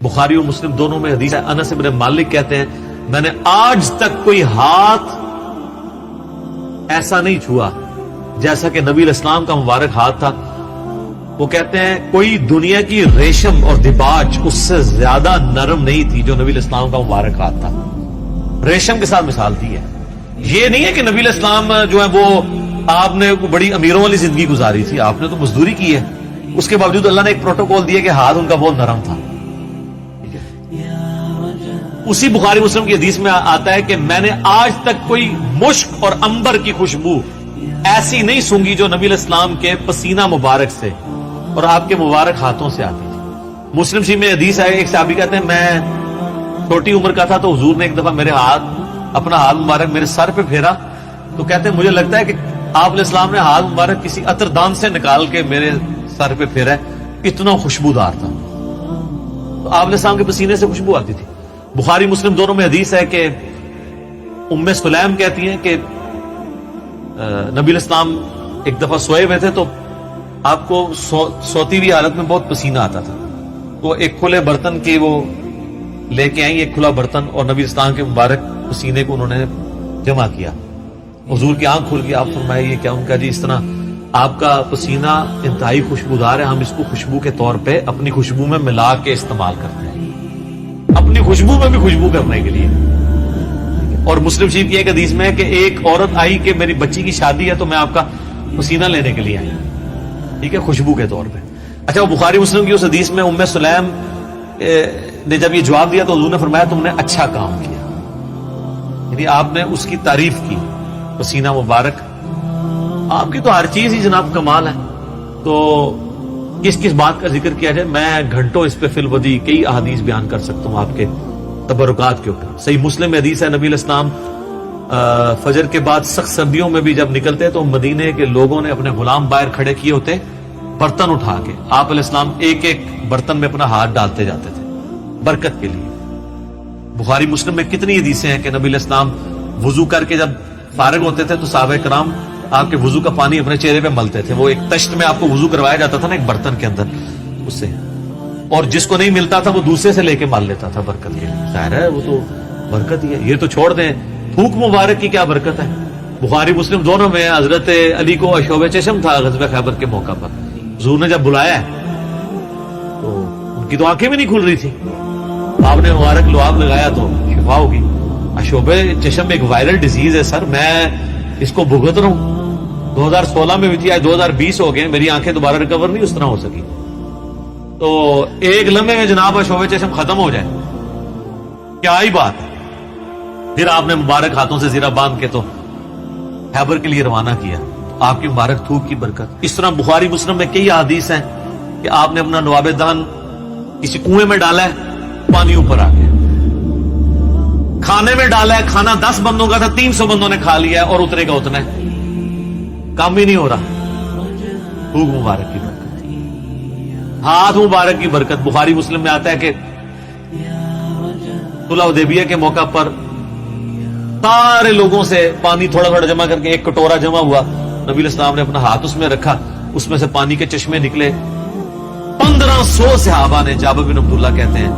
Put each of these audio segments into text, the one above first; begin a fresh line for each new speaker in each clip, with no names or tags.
बुखारी और मुस्लिम दोनों में हदीस है। अनस इब्न मालिक कहते हैं मैंने आज तक कोई हाथ ऐसा नहीं छुआ जैसा कि नबी इस्लाम का मुबारक हाथ था। वो कहते हैं कोई दुनिया की रेशम और दिबाज उससे ज्यादा नरम नहीं थी जो नबी इस्लाम का मुबारक हाथ था। रेशम के साथ मिसाल दी है। ये नहीं है कि नबी इस्लाम जो है वो आपने बड़ी अमीरों वाली जिंदगी गुजारी थी, आपने तो मजदूरी की है, उसके बावजूद अल्लाह ने एक प्रोटोकॉल दिया कि हाथ उनका बहुत नरम था। उसी बुखारी मुस्लिम की हदीस में आता है कि मैंने आज तक कोई मुश्क और अंबर की खुशबू ऐसी नहीं सूंघी जो नबी इस्लाम के पसीना मुबारक से और आपके मुबारक हाथों से आती थी। मुस्लिम शरीफ में हदीस है, एक साहबी कहते हैं मैं छोटी उम्र का था तो हुजूर ने एक दफा मेरे अपना हाथ मुबारक मेरे सर पे फेरा, तो कहते हैं मुझे लगता है कि आप इस्लाम ने हाथ मुबारक किसी अतरदान से निकाल के मेरे सर पे फेरा, इतना खुशबूदार था। तो आप इस्लाम के पसीने से खुशबू आती थी। बुखारी मुस्लिम दोनों में हदीस है कि उम्मे सुलैम कहती हैं कि नबी इस्लाम एक दफा सोए हुए थे तो आपको सोती हुई हालत में बहुत पसीना आता था, तो एक खुले बर्तन के वो लेके आई, एक खुला बर्तन, और नबी इस्लाम के मुबारक पसीने को उन्होंने जमा किया। हुजूर की आंख खुल गई, आप फरमाए ये क्या? उनका जी इस तरह आपका पसीना इंतहाई खुशबूदार है, हम इसको खुशबू के तौर पे अपनी खुशबू में मिला के इस्तेमाल करते हैं, अपनी खुशबू में भी खुशबू करने के लिए। और मुस्लिम शरीफ की एक हदीस में है कि एक औरत आई कि मेरी बच्ची की शादी है तो मैं आपका पसीना लेने के लिए आई, ठीक है, खुशबू के तौर पे। अच्छा, वो बुखारी मुस्लिम की उस हदीस में उम्मे सुलैम ने जब ये जवाब दिया तो हुजूर ने फरमाया तुमने अच्छा काम किया, यानी आपने उसकी तारीफ की, पसीना मुबारक। आपकी तो हर चीज ही जनाब कमाल है, तो किस किस बात का जिक्र किया जाए, मैं घंटों इस पे फिलवदी कई अहादीस बयान कर सकता हूं आपके तबरुकात के ऊपर। सही मुस्लिम में हदीस है नबी इस्लाम फजर के बाद सख्त सर्दियों में भी जब निकलते तो मदीने के लोगों ने अपने गुलाम बाहर खड़े किए होते, बर्तन उठा के आप इस्लाम एक एक बर्तन में अपना हाथ डालते जाते थे बरकत के लिए। बुखारी मुस्लिम में कितनी हदीसें हैं कि नबी इस्लाम वुजू करके जब फारिग होते थे तो साहबे कराम आपके वुजू का पानी अपने चेहरे पे मलते थे। वो एक तश्त में आपको वुजू करवाया जाता था ना, एक बर्तन के अंदर, उससे, और जिसको नहीं मिलता था वो दूसरे से लेके मार लेता था बरकत के लिए। जाहिर है वो तो बरकत ही है। ये तो छोड़ दें, थूक मुबारक की क्या बरकत है। बुखारी मुस्लिम दोनों में हजरत अली को अशोबे चशम था गज़वे खैबर के मौका पर, हुजूर ने जब बुलाया तो उनकी तो आंखें भी नहीं खुल रही थी, आपने मुबारक लुआब लगाया तो शिफा होगी। अशोबे चशम एक वायरल डिजीज है सर, मैं इसको भुगत रहा हूं। 2016 में भी थी, आज 2020 हो गए, मेरी आंखें दोबारा रिकवर नहीं उस तरह हो सकी। तो एक लम्हे में जनाब अशोबे चशम खत्म हो जाए, क्या ही बात है। फिर आपने मुबारक हाथों से जीरा बांध के तो खैबर के लिए रवाना किया, आपकी मुबारक थूक की बरकत। इस तरह बुखारी मुस्लिम में कई हदीस हैं कि आपने अपना नवाबे दान किसी कुएं में डाला है, पानी ऊपर आ गया, खाने में डाला है, खाना 10 बंदों का था, 300 बंदों ने खा लिया और उतरेगा उतना है, काम ही नहीं हो रहा। थूक मुबारक की बरकत, हाथ मुबारक की बरकत। बुखारी मुस्लिम में आता है कि सुलह हुदैबिया के मौका पर सारे लोगों से पानी थोड़ा थोड़ा जमा करके एक कटोरा जमा हुआ, नबी इस्लाम ने अपना हाथ उसमें रखा, उसमें से पानी के चश्मे निकले। 1500 सहाबा ने, जाबिर बिन अब्दुल्ला कहते हैं,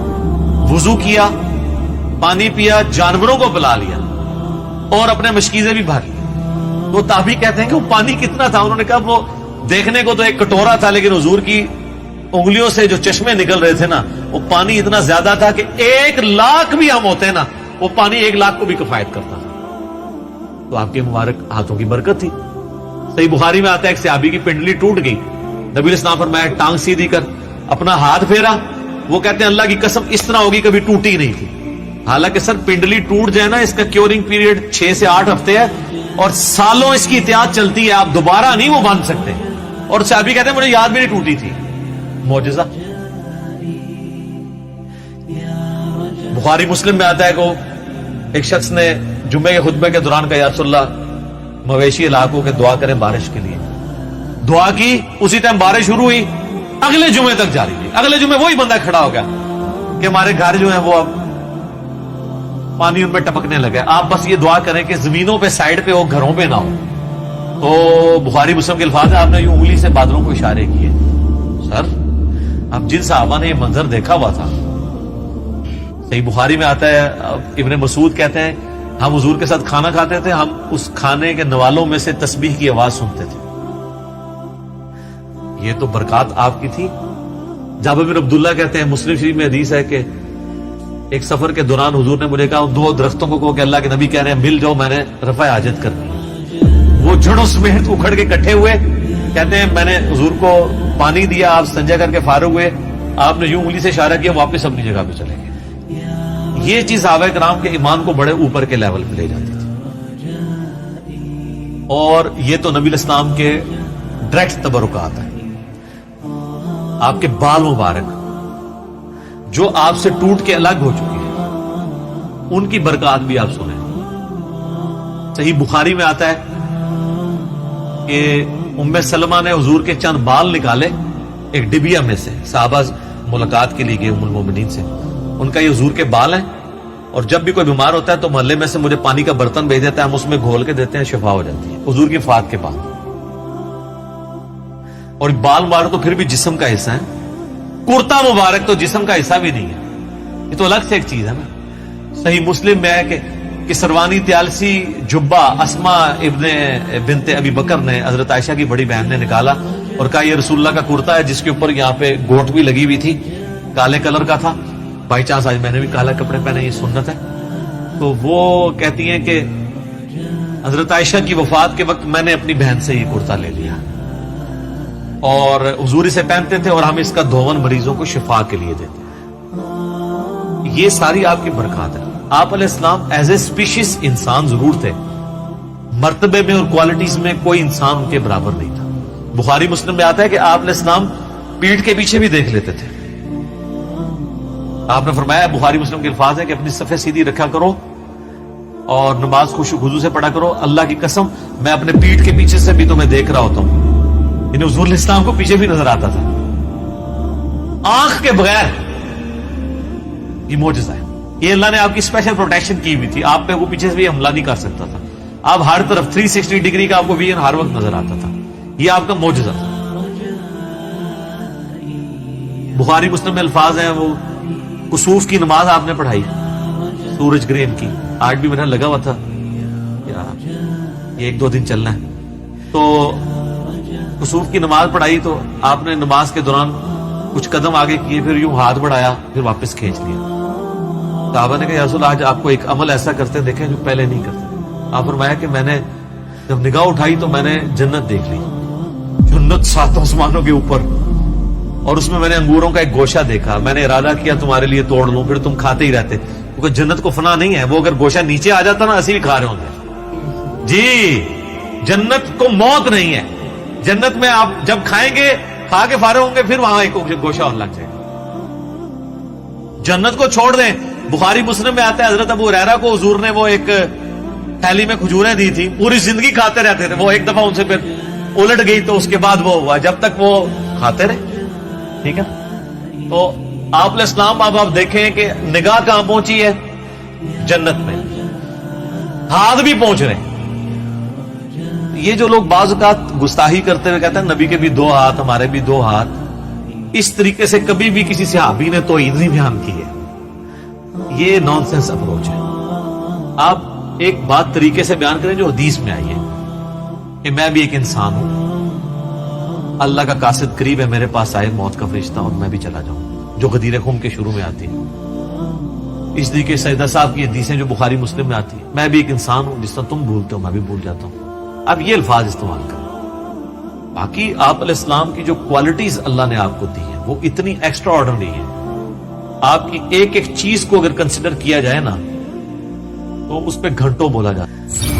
वुजू किया, पानी पिया, जानवरों को पिला लिया और अपने मशकीजे भी भर ली। तो ताबी कहते हैं कि वो पानी कितना था, उन्होंने कहा वो देखने को तो एक कटोरा था, लेकिन हुजूर की उंगलियों से जो चश्मे निकल रहे थे ना, वो पानी इतना ज्यादा था कि 1 लाख भी हम होते ना, वो पानी 1 लाख को भी किफायत करता था। तो आपके मुबारक हाथों की बरकत थी। सही बुखारी में आता है एक सहाबी की पिंडली टूट गई, नबी इस्लाम फरमाया टांग सीधी कर, अपना हाथ फेरा, वो कहते हैं अल्लाह की कसम इस तरह होगी कभी टूटी नहीं थी। हालांकि सर पिंडली टूट जाए ना, इसका क्योरिंग पीरियड 6 से 8 हफ्ते है और सालों इसकी एहतियात चलती है, आप दोबारा नहीं वो बांध सकते। और सहाबी कहते हैं मुझे याद भी नहीं टूटी थी। मौजज़ा। बुखारी मुस्लिम में आता है को एक शख्स ने जुम्मे के खुतबे के दौरान कहा, या रसूलल्लाह मवेशी इलाकों के दुआ करें बारिश के लिए। दुआ की, उसी टाइम बारिश शुरू हुई, अगले जुम्मे तक जारी थी। अगले जुम्मे वही बंदा खड़ा हो गया कि हमारे घर जो है वो अब पानी उनमें टपकने लगे, आप बस ये दुआ करें कि जमीनों पे साइड पे हो, घरों पे ना हो। तो बुखारी मुस्लिम के अल्फाज है, आपने यूं उंगली से बादलों को इशारे किए। सर अब जिन साहबा ने ये मंजर देखा हुआ था, صحیح بخاری میں آتا ہے، ابن مسعود کہتے ہیں ہم حضور کے ساتھ کھانا کھاتے تھے، ہم اس کھانے کے نوالوں میں سے تسبیح کی آواز سنتے تھے. یہ تو برکات آپ کی تھی. جابر بن عبداللہ کہتے ہیں، مسلم شریف میں حدیث ہے کہ ایک سفر کے دوران حضور نے مجھے کہا ان دو درختوں کو کہ اللہ کے نبی کہہ رہے ہیں مل جاؤ، میں نے رفع حاجت کرنی ہے. وہ جڑوں سمیت اکھڑ کے اکٹھے ہوئے، کہتے ہیں میں نے حضور کو پانی دیا، آپ استنجا کر کے فارغ ہوئے، آپ نے یوں انگلی سے اشارہ کیا، واپس اپنی جگہ پہ چلے گئے. یہ چیز صحابہ کرام کے ایمان کو بڑے اوپر کے لیول پہ لے جاتی تھی. اور یہ تو نبی الاسلام کے ڈائریکٹ تبرکات ہیں. آپ کے بال مبارک جو آپ سے ٹوٹ کے الگ ہو چکی ہے، ان کی برکات بھی آپ سنیں. صحیح بخاری میں آتا ہے کہ ام سلمہ نے حضور کے چند بال نکالے ایک ڈبیا میں سے. صحابہ ملاقات کے لیے گئے ام المومنین سے، ان کا یہ حضور کے بال ہیں، اور جب بھی کوئی بیمار ہوتا ہے تو محلے میں سے مجھے پانی کا برتن بھیج دیتا ہے، ہم اس میں گھول کے دیتے ہیں، شفا ہو جاتی ہے. حضور کی وفات کے بعد. اور بال مبارک تو پھر بھی جسم کا حصہ ہے، کرتا مبارک تو جسم کا حصہ بھی نہیں ہے، یہ تو الگ سے ایک چیز ہے نا. صحیح مسلم میں ہے کہ سروانی تیالسی جبہ اسما ابن بنت ابی بکر نے حضرت عائشہ کی بڑی بہن نے نکالا اور کہا یہ رسول اللہ کا کرتا ہے جس کے اوپر یہاں پہ گوٹ بھی لگی ہوئی تھی، کالے کلر کا تھا. بائی چانس آج میں نے بھی کالا کپڑے پہنے، یہ سنت ہے. تو وہ کہتی ہیں کہ حضرت عائشہ کی وفات کے وقت میں نے اپنی بہن سے یہ کرتا لے لیا اور حضور اسے پہنتے تھے، اور ہم اس کا دھون مریضوں کو شفا کے لیے دیتے. یہ ساری آپ کی برکات ہے. آپ علیہ السلام ایز اے اسپیشیز انسان ضرور تھے، مرتبے میں اور کوالٹیز میں کوئی انسان ان کے برابر نہیں تھا. بخاری مسلم میں آتا ہے کہ آپ علیہ السلام پیٹھ کے پیچھے بھی دیکھ لیتے تھے. آپ نے فرمایا، بخاری مسلم کے الفاظ ہیں کہ اپنی صفیں سیدھی رکھا کرو اور نماز خشوع خضوع سے پڑھا کرو. اللہ کی قسم میں اپنے پیٹھ کے پیچھے سے بھی تمہیں دیکھ رہا ہوتا ہوں. یعنی حضور علیہ السلام کو پیچھے بھی نظر آتا تھا آنکھ کے بغیر. یہ معجزہ ہے. یہ اللہ نے آپ کی اسپیشل پروٹیکشن کی ہوئی تھی، آپ پہ وہ پیچھے سے بھی حملہ نہیں کر سکتا تھا. آپ ہر طرف 360 ڈگری کا آپ کو ویژن ہر وقت نظر آتا تھا. یہ آپ کا معجزہ تھا. بخاری مسلم میں الفاظ ہیں، وہ کسوف کی نماز آپ نے پڑھائی سورج گرہن کی. آج بھی میرا لگا ہوا تھا یہ 1-2 دن چلنا ہے. تو کسوف کی نماز پڑھائی تو آپ نے نماز کے دوران کچھ قدم آگے کیے، پھر یوں ہاتھ بڑھایا، پھر واپس کھینچ لیا. صحابہ نے کہا یا رسول اللہ، آج آپ کو ایک عمل ایسا کرتے دیکھیں جو پہلے نہیں کرتے. آپ فرمایا کہ میں نے جب نگاہ اٹھائی تو میں نے جنت دیکھ لی، جنت 7 آسمانوں کے اوپر، اور اس میں میں نے انگوروں کا ایک گوشہ دیکھا. میں نے ارادہ کیا تمہارے لیے توڑ لوں، پھر تم کھاتے ہی رہتے، کیونکہ جنت کو فنا نہیں ہے. وہ اگر گوشہ نیچے آ جاتا نا اسی بھی کھا رہے ہوتے. جی جنت کو موت نہیں ہے. جنت میں آپ جب کھائیں گے، کھا کے فارغ ہوں گے، پھر وہاں ایک گوشہ اور لگ جائے گا. جنت کو چھوڑ دیں. بخاری مسلم میں آتا ہے حضرت ابو ہریرہ کو حضور نے وہ ایک تھیلی میں کھجوریں دی تھی، پوری زندگی کھاتے رہتے تھے. وہ ایک دفعہ ان سے پھر الٹ گئی تو اس کے بعد وہ ہوا، جب تک وہ کھاتے رہے. ٹھیک ہے. تو آپ علیہ السلام اب آپ دیکھیں کہ نگاہ کہاں پہنچی ہے؟ جنت میں. ہاتھ بھی پہنچ رہے. یہ جو لوگ بعض اوقات گستاخی کرتے ہوئے کہتے ہیں نبی کے بھی 2 ہاتھ، ہمارے بھی 2 ہاتھ، اس طریقے سے کبھی بھی کسی صحابی نے توحید نہیں بیان کی ہے. یہ نان سینس اپروچ ہے. آپ ایک بات طریقے سے بیان کریں جو حدیث میں آئی ہے کہ میں بھی ایک انسان ہوں، اللہ کا قاصد قریب ہے، میرے پاس آئے موت کا فرشتہ اور میں بھی چلا جاؤں، جو غدیر خم کے شروع میں آتی ہے. اس طریقے سیدہ صاحب کی حدیثیں جو بخاری مسلم میں آتی ہے، میں بھی ایک انسان ہوں، جس طرح تم بھولتے ہو میں بھی بھول جاتا ہوں. اب یہ الفاظ استعمال کریں. باقی آپ علیہ السلام کی جو کوالٹیز اللہ نے آپ کو دی ہیں وہ اتنی ایکسٹرا آرڈنری ہے. آپ کی ایک ایک چیز کو اگر کنسیڈر کیا جائے نا تو اس پہ گھنٹوں بولا جاتا ہے.